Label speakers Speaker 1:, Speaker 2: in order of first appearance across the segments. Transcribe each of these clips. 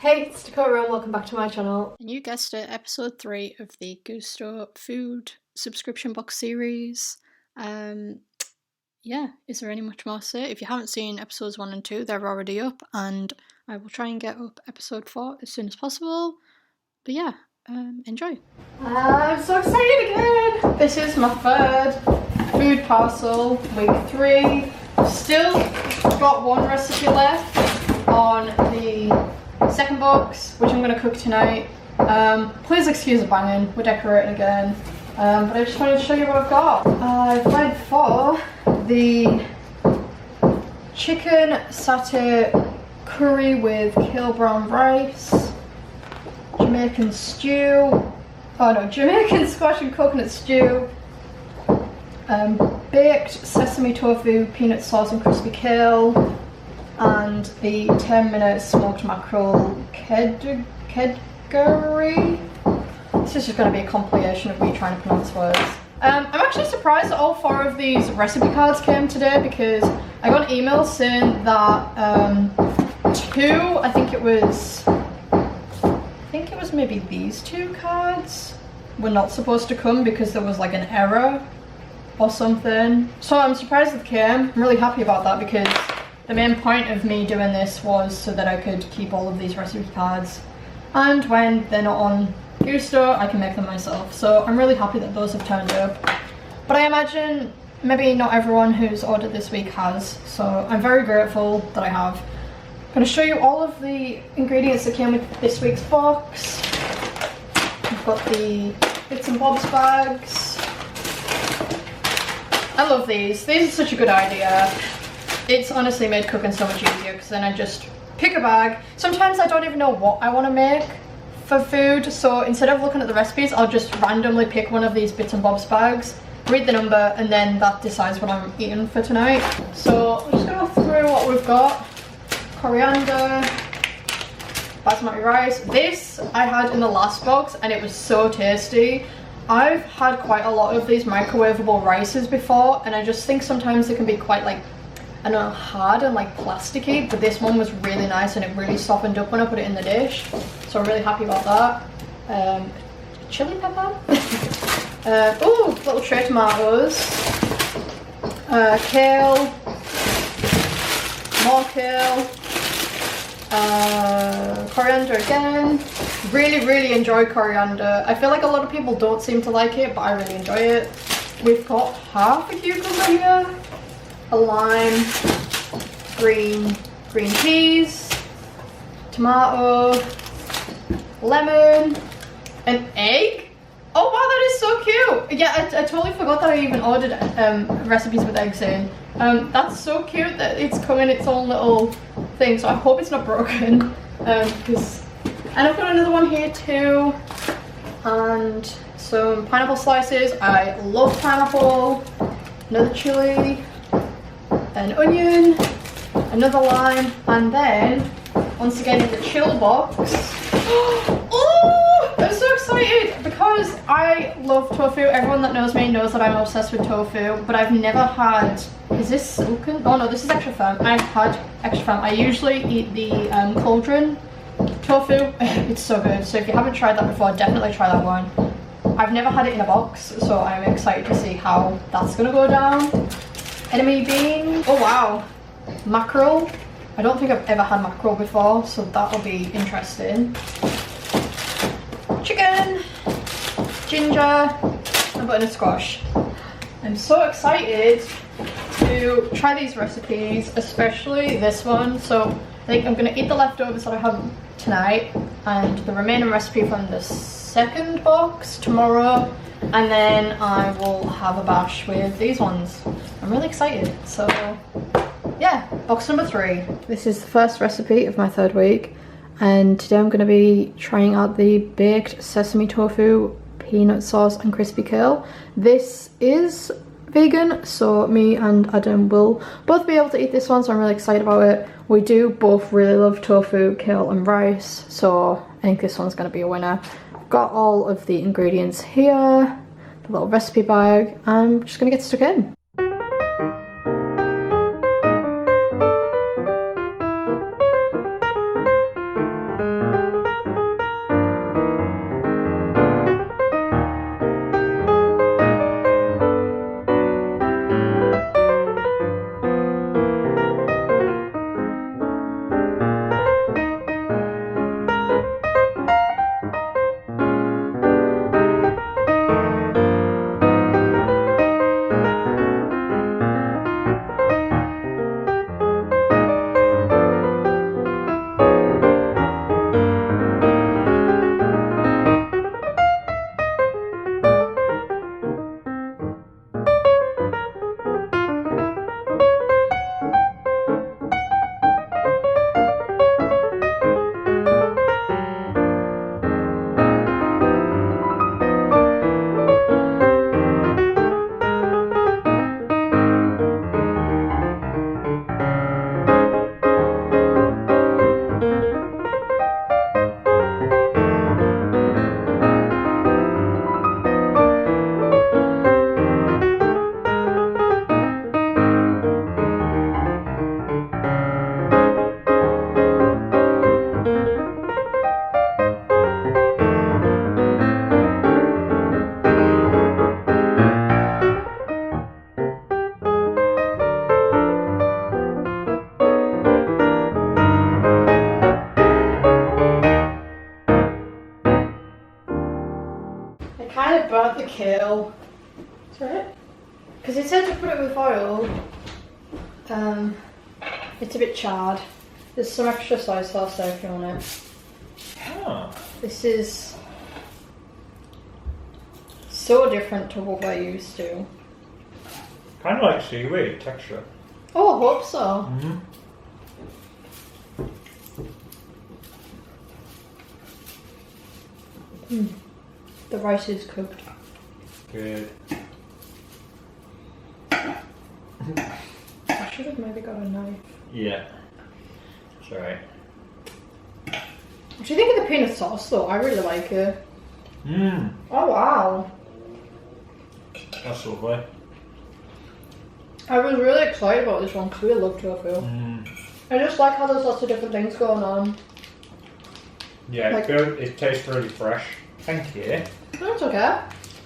Speaker 1: Hey, it's Dakota and welcome back to my channel.
Speaker 2: And you guessed it, episode 3 of the Gousto food subscription box series. Yeah, is there any much more to say? If you haven't seen episodes 1 and 2, they're already up, and I will try and get up episode 4 as soon as possible. But yeah, enjoy.
Speaker 1: I'm so excited again! This is my third food parcel, week 3. Still got one recipe left on the second box, which I'm going to cook tonight. Please excuse the banging, we're decorating again. But I just wanted to show you what I've got. I've went for the chicken satay curry with kale brown rice, Jamaican squash and coconut stew, baked sesame tofu, peanut sauce and crispy kale, and the 10-minute smoked mackerel kedgeree. This is just going to be a compilation of me trying to pronounce words. I'm actually surprised that all 4 of these recipe cards came today, because I got an email saying that 2, I think it was maybe these 2 cards were not supposed to come because there was like an error or something. So I'm surprised it came. I'm really happy about that, because the main point of me doing this was so that I could keep all of these recipe cards, and when they're not on Gousto, I can make them myself. So I'm really happy that those have turned up. But I imagine maybe not everyone who's ordered this week has, so I'm very grateful that I have. I'm going to show you all of the ingredients that came with this week's box. I've got the bits and bobs bags. I love these. These are such a good idea. It's honestly made cooking so much easier, because then I just pick a bag. Sometimes I don't even know what I want to make for food, so instead of looking at the recipes, I'll just randomly pick one of these bits and bobs bags, read the number, and then that decides what I'm eating for tonight. So I'm just going to go through what we've got. Coriander, basmati rice. This I had in the last box and it was so tasty. I've had quite a lot of these microwavable rices before, and I just think sometimes they can be quite like, I don't know, hard and like plasticky, but this one was really nice and it really softened up when I put it in the dish, so I'm really happy about that. Chili pepper. Oh, little tray tomatoes, kale, more kale, coriander again. Really enjoy coriander. I feel like a lot of people don't seem to like it, but I really enjoy it. We've got half a cucumber here, a lime, green peas, tomato, lemon, an egg. Oh wow, that is so cute. Yeah, I totally forgot that I even ordered recipes with eggs in. That's so cute that it's come in its own little thing, so I hope it's not broken. And I've got another one here too, and some pineapple slices. I love pineapple. Another chili, an onion, another lime, and then once again in the chill box. Oh, I'm so excited because I love tofu. Everyone that knows me knows that I'm obsessed with tofu, but I've never had, is this silken? Oh no, this is extra firm. I've had extra firm. I usually eat the cauldron tofu. It's so good. So if you haven't tried that before, definitely try that one. I've never had it in a box, so I'm excited to see how that's gonna go down. Enemy bean. Oh wow, mackerel. I don't think I've ever had mackerel before, so that'll be interesting. Chicken, ginger, and butternut squash. I'm so excited to try these recipes, especially this one. So I think I'm gonna eat the leftovers that I have tonight and the remaining recipe from the second box tomorrow, and then I will have a bash with these ones. I'm really excited. So yeah, box number 3. This is the first recipe of my 3rd week, and today I'm going to be trying out the baked sesame tofu, peanut sauce and crispy kale. This is vegan, so me and Adam will both be able to eat this one, so I'm really excited about it. We do both really love tofu, kale and rice, so I think this one's going to be a winner. I've got all of the ingredients here, the little recipe bag. I'm just going to get stuck in. about the kale. Sorry? Because it said to put it with oil. It's a bit charred. There's some extra soy sauce there if you want it.
Speaker 3: Oh.
Speaker 1: This is so different to what we're used to.
Speaker 3: Kind of like seaweed texture.
Speaker 1: Oh, I hope so.
Speaker 3: Mm-hmm.
Speaker 1: The rice is cooked.
Speaker 3: Good.
Speaker 1: I should have maybe got a knife.
Speaker 3: Yeah. It's alright.
Speaker 1: What do you think of the peanut sauce though? I really like it.
Speaker 3: Mmm.
Speaker 1: Oh wow.
Speaker 3: That's lovely.
Speaker 1: I was really excited about this one because we love tofu.
Speaker 3: Mm.
Speaker 1: I just like how there's lots of different things going on.
Speaker 3: Yeah,
Speaker 1: Like-
Speaker 3: it tastes really fresh. Thank you.
Speaker 1: That's okay.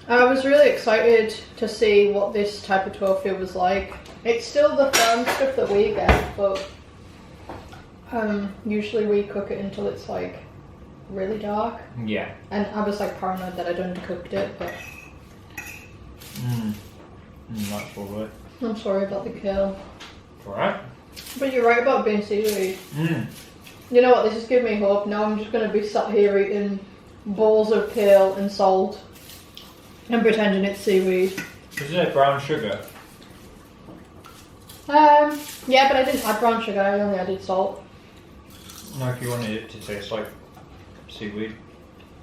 Speaker 1: I was really excited to see what this type of tofu was like. It's still the firm stuff that we get, but usually we cook it until it's like really dark.
Speaker 3: Yeah.
Speaker 1: And I was like paranoid that I'd undercooked it, but
Speaker 3: That's lovely.
Speaker 1: I'm sorry about the kale.
Speaker 3: Alright.
Speaker 1: But you're right about being seaweed.
Speaker 3: Mmm.
Speaker 1: You know what, this is giving me hope. Now I'm just going to be sat here eating bowls of kale and salt and pretending it's seaweed.
Speaker 3: Isn't it brown sugar?
Speaker 1: Yeah, but I didn't add brown sugar, I only added salt.
Speaker 3: No, if you wanted it to taste like seaweed.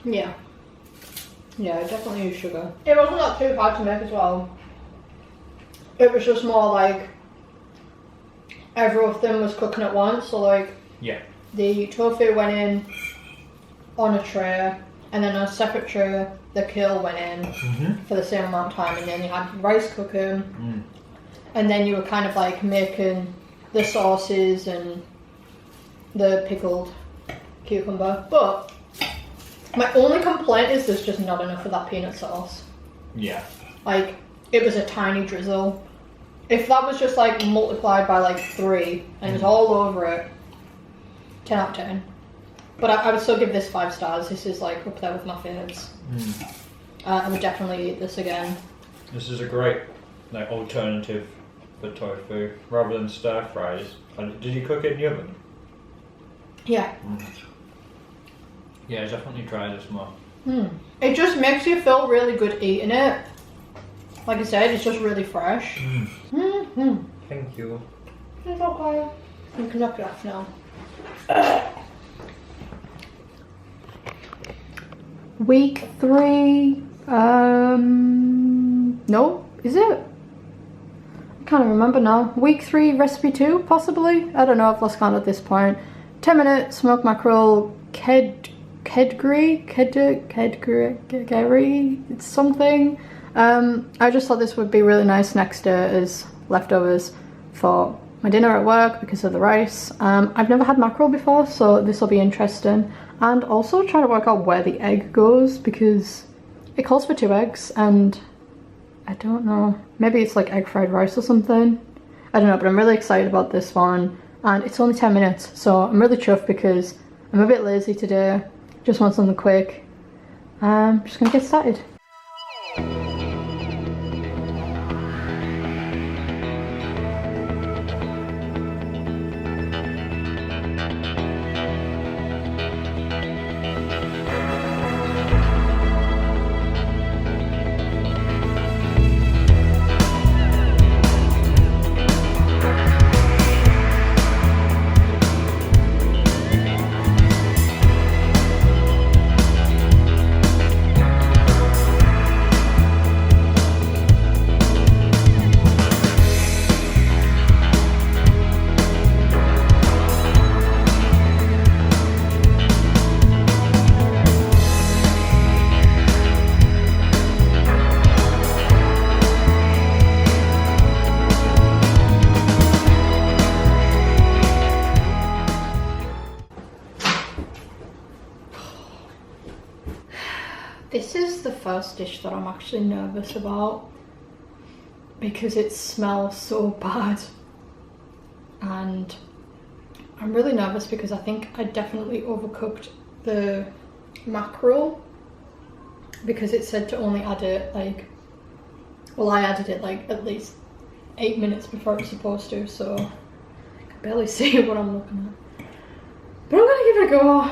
Speaker 1: Yeah. Yeah, I definitely use sugar. It wasn't that too hard to make as well. It was just more like everything was cooking at once, so like
Speaker 3: Yeah.
Speaker 1: the tofu went in on a tray, and then on a separate tray the kale went in for the same amount of time, and then you had rice cooking, and then you were kind of like making the sauces and the pickled cucumber. But my only complaint is there's just not enough of that peanut sauce.
Speaker 3: Yeah.
Speaker 1: Like, it was a tiny drizzle. If that was just like multiplied by like 3 and it was all over it, 10 out of 10. But I would still give this 5 stars. This is like up there with my favourites. I would definitely eat this again.
Speaker 3: This is a great like alternative for tofu rather than stir fries. Did you cook it in the oven?
Speaker 1: Yeah.
Speaker 3: Yeah, definitely try this more.
Speaker 1: It just makes you feel really good eating it. Like I said, it's just really fresh.
Speaker 3: Thank you.
Speaker 1: It's okay. You can knock it off now. Week 3. No, is it? I can't remember now. Week 3, recipe 2, possibly? I don't know, I've lost count at this point. 10-minute smoked mackerel, kedgeree, it's something. I just thought this would be really nice next day as leftovers for my dinner at work because of the rice. I've never had mackerel before, so this will be interesting. And also trying to work out where the egg goes because it calls for 2 eggs and I don't know. Maybe it's like egg fried rice or something. I don't know, but I'm really excited about this one. And it's only 10 minutes, so I'm really chuffed because I'm a bit lazy today. Just want something quick. Just gonna get started. This is the first dish that I'm actually nervous about because it smells so bad, and I'm really nervous because I think I definitely overcooked the mackerel because it said to only add it like, well, I added it like at least 8 minutes before it was supposed to, so I can barely see what I'm looking at. But I'm gonna give it a go.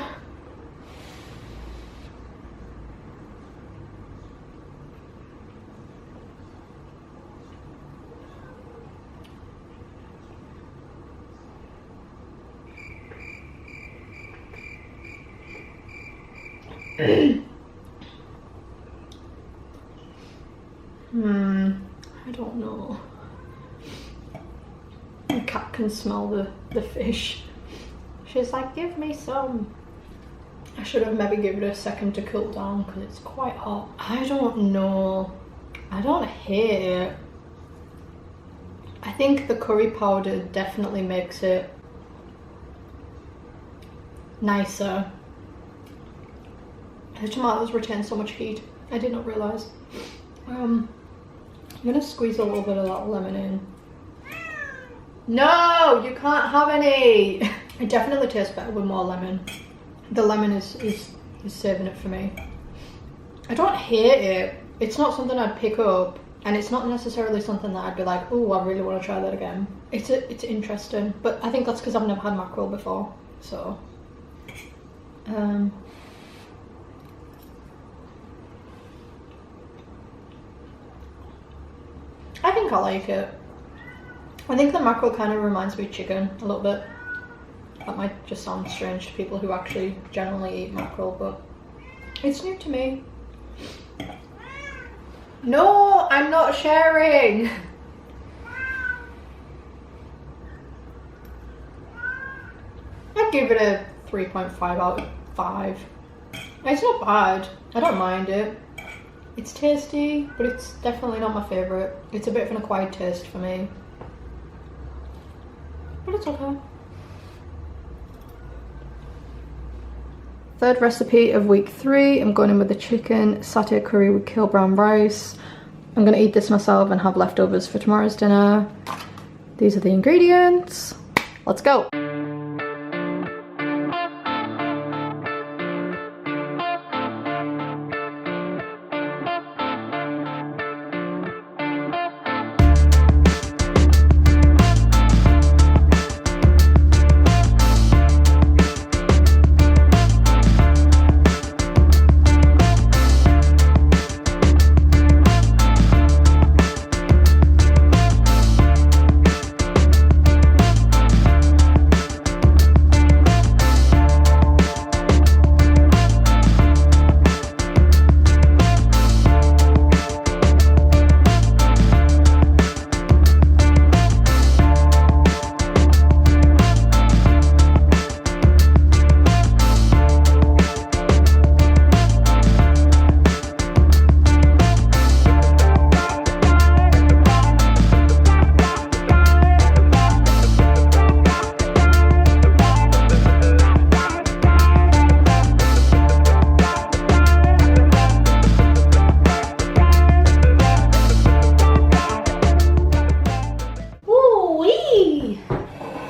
Speaker 1: I don't know. The cat can smell the fish. She's like, give me some. I should have maybe given it a second to cool down because it's quite hot. I don't know. I don't hate it. I think the curry powder definitely makes it nicer. The tomatoes retain so much heat. I did not realise. I'm gonna squeeze a little bit of that lemon in. No, you can't have any. It definitely tastes better with more lemon. The lemon is saving it for me. I don't hate it. It's not something I'd pick up, and it's not necessarily something that I'd be like, oh, I really want to try that again. It's interesting, but I think that's because I've never had mackerel before, so. I think I like it. I think the mackerel kind of reminds me of chicken a little bit. That might just sound strange to people who actually generally eat mackerel, but it's new to me. No, I'm not sharing. I'd give it a 3.5 out of 5. It's not bad. I don't mind it. It's tasty, but it's definitely not my favourite. It's a bit of an acquired taste for me. But it's okay. Third recipe of week 3. I'm going in with the chicken satay curry with kale brown rice. I'm going to eat this myself and have leftovers for tomorrow's dinner. These are the ingredients. Let's go.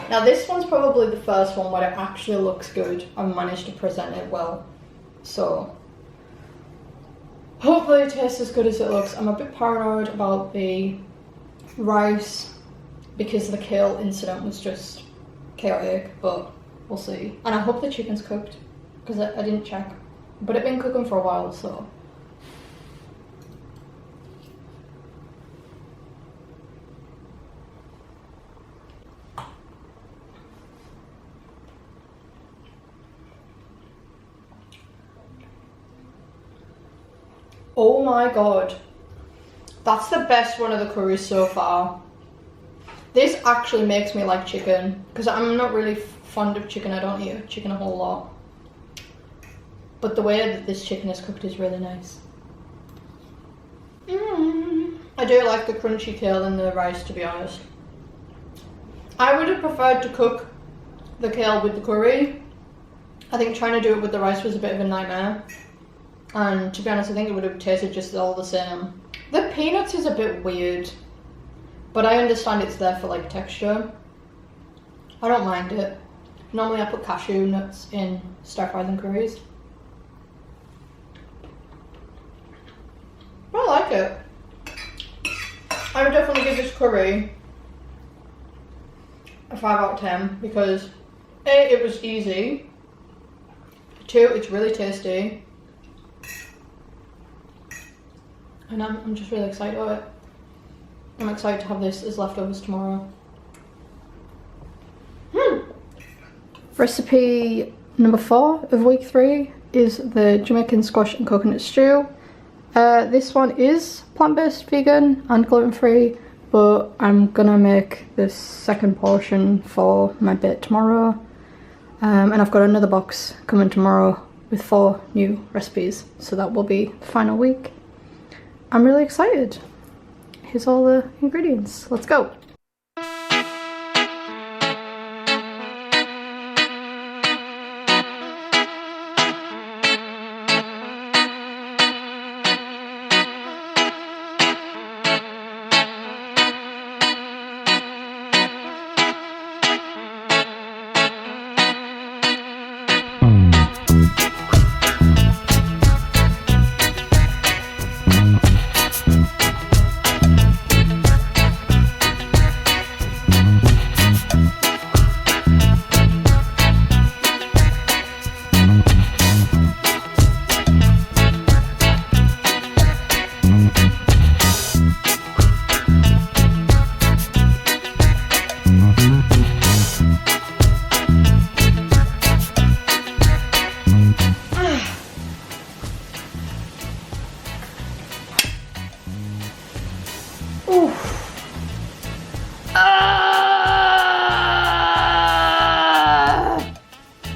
Speaker 1: Now this one's probably the first one where it actually looks good. I've managed to present it well. So hopefully it tastes as good as it looks. I'm a bit paranoid about the rice because the kale incident was just chaotic, but we'll see. And I hope the chicken's cooked because I didn't check. But it's been cooking for a while, so. Oh my god, that's the best one of the curries so far. This actually makes me like chicken, because I'm not really fond of chicken. I don't eat chicken a whole lot. But the way that this chicken is cooked is really nice. I do like the crunchy kale in the rice, to be honest. I would have preferred to cook the kale with the curry. I think trying to do it with the rice was a bit of a nightmare. And to be honest, I think it would have tasted just all the same. The peanuts is a bit weird, but I understand it's there for like texture. I don't mind it. Normally I put cashew nuts in stir fries and curries. like it. I would definitely give this curry a 5 out of 10 because A, it was easy. 2, it's really tasty. And I'm just really excited about it. I'm excited to have this as leftovers tomorrow. Recipe number 4 of week 3 is the Jamaican squash and coconut stew. This one is plant-based, vegan and gluten-free, but I'm gonna make this second portion for my bit tomorrow. And I've got another box coming tomorrow with 4 new recipes, so that will be the final week. I'm really excited. Here's all the ingredients. Let's go.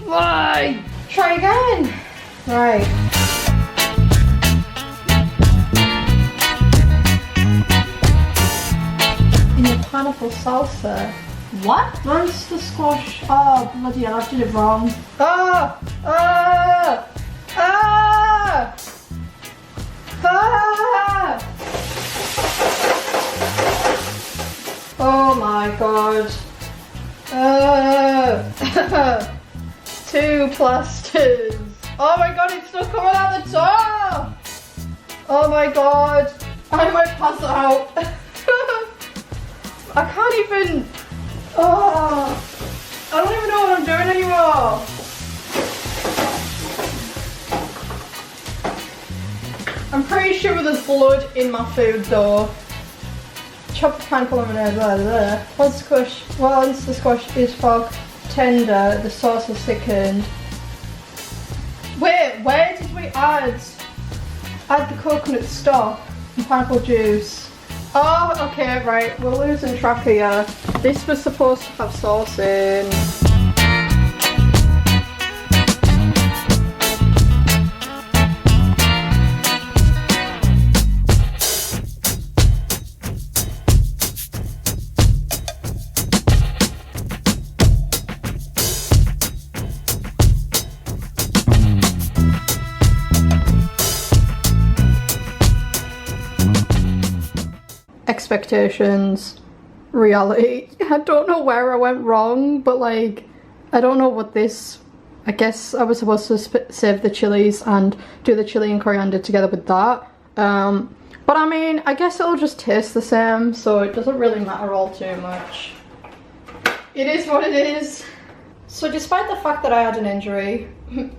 Speaker 1: Why? Try again. Right. In the pineapple salsa. What? Once the squash. Oh bloody hell! I did it wrong. Ah! Ah! Ah! Ah! Oh my god. 2 plasters. Oh my god, it's still coming out the top. Oh my god. I might pass out. I can't even. Oh. I don't even know what I'm doing anymore. I'm pretty sure there's blood in my food though. Chop the pineapple lemonade there. Once the squash is fog tender, the sauce is thickened. Wait, where did we add the coconut stock and pineapple juice? Oh, okay, right, we're losing track here. This was supposed to have sauce in. Expectations, reality. I don't know where I went wrong, but like, I don't know what this. I guess I was supposed to save the chilies and do the chili and coriander together with that. But I mean, I guess it'll just taste the same, so it doesn't really matter all too much. It is what it is. So despite the fact that I had an injury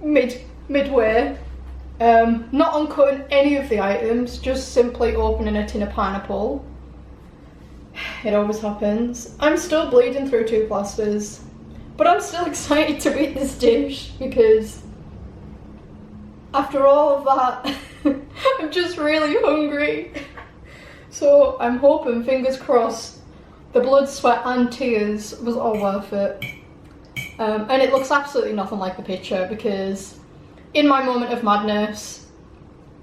Speaker 1: midway, not uncutting any of the items, just simply opening a tin of pineapple. It always happens. I'm still bleeding through 2 plasters, but I'm still excited to eat this dish because after all of that, I'm just really hungry. So I'm hoping, fingers crossed, the blood, sweat and tears was all worth it. And it looks absolutely nothing like the picture because in my moment of madness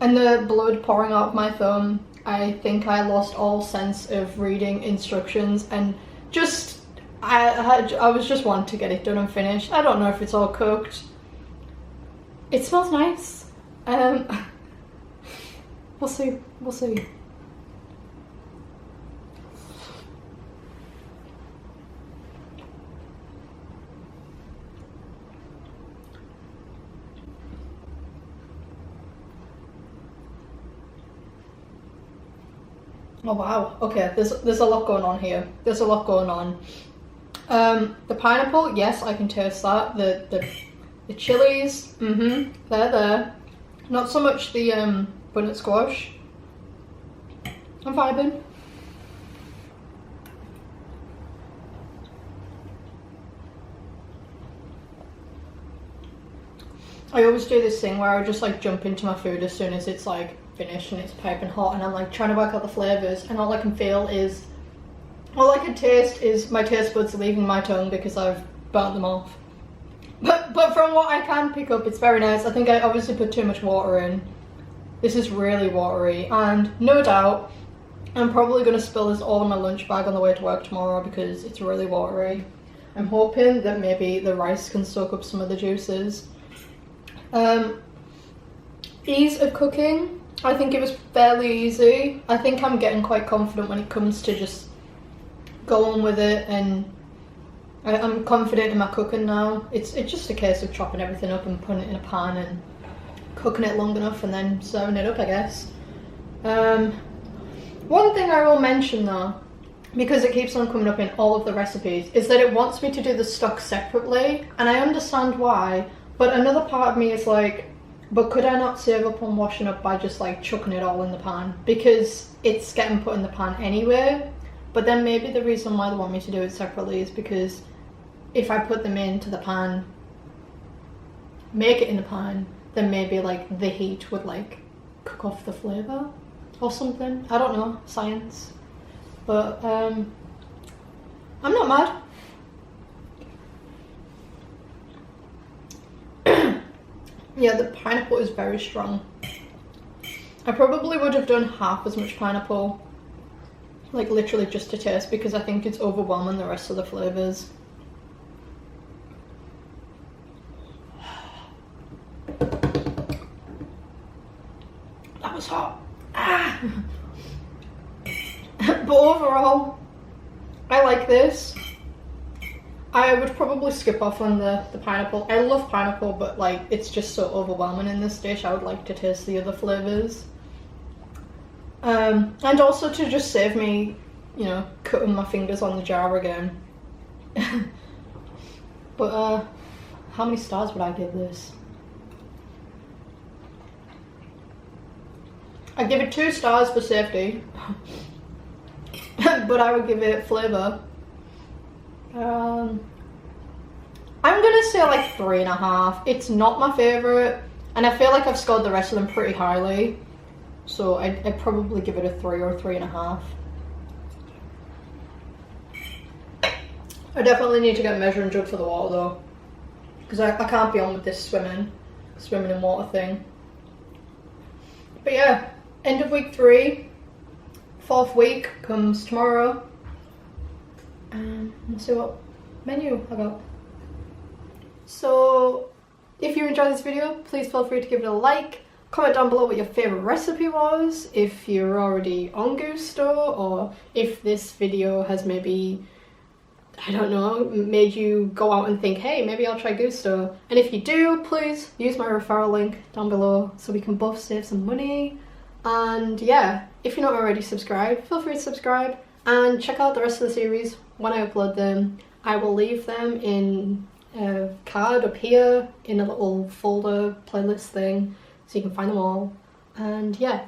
Speaker 1: and the blood pouring out of my thumb, I think I lost all sense of reading instructions and just, I was just wanting to get it done and finished. I don't know if it's all cooked. It smells nice. We'll see, we'll see. Oh wow, okay, there's a lot going on here. There's a lot going on. The pineapple, yes, I can taste that. The chilies, they're there. Not so much the butternut squash. I'm vibing. I always do this thing where I just like jump into my food as soon as it's like finished and it's piping hot, and I'm like trying to work out the flavours, and all I can taste is my taste buds leaving my tongue because I've burnt them off. But from what I can pick up, it's very nice. I think I obviously put too much water in. This is really watery, and no doubt I'm probably going to spill this all in my lunch bag on the way to work tomorrow because it's really watery. I'm hoping that maybe the rice can soak up some of the juices. Ease of cooking, I think it was fairly easy. I think I'm getting quite confident when it comes to just going with it, and I'm confident in my cooking now. It's just a case of chopping everything up and putting it in a pan and cooking it long enough and then serving it up, I guess. One thing I will mention though, because it keeps on coming up in all of the recipes, is that it wants me to do the stock separately, and I understand why, but another part of me is like, but could I not save up on washing up by just like chucking it all in the pan? Because it's getting put in the pan anyway. But then maybe the reason why they want me to do it separately is because if I put them into the pan, make it in the pan, then maybe like the heat would like cook off the flavour or something. I don't know, science. But I'm not mad. Yeah, the pineapple is very strong. I probably would have done half as much pineapple, like literally just to taste, because I think it's overwhelming the rest of the flavours. That was hot. Ah! But overall, I like this. I would probably skip off on the pineapple. I love pineapple, but like it's just so overwhelming in this dish. I would like to taste the other flavours. And also to just save me, you know, cutting my fingers on the jar again. But how many stars would I give this? I give it 2 stars for safety. But I would give it flavour. I'm gonna say like 3.5. It's not my favourite, and I feel like I've scored the rest of them pretty highly, so I'd probably give it a 3 or 3.5. I definitely need to get a measuring jug for the water though, because I can't be on with this swimming in water thing. But yeah, end of week 3, 4th week comes tomorrow. Let's see what menu I got. So if you enjoyed this video, please feel free to give it a like. Comment down below what your favourite recipe was, if you're already on Gousto, or if this video has maybe, I don't know, made you go out and think, hey, maybe I'll try Gousto. And if you do, please use my referral link down below so we can both save some money. And yeah, if you're not already subscribed, feel free to subscribe and check out the rest of the series when I upload them. I will leave them in a card up here in a little folder playlist thing so you can find them all. And yeah,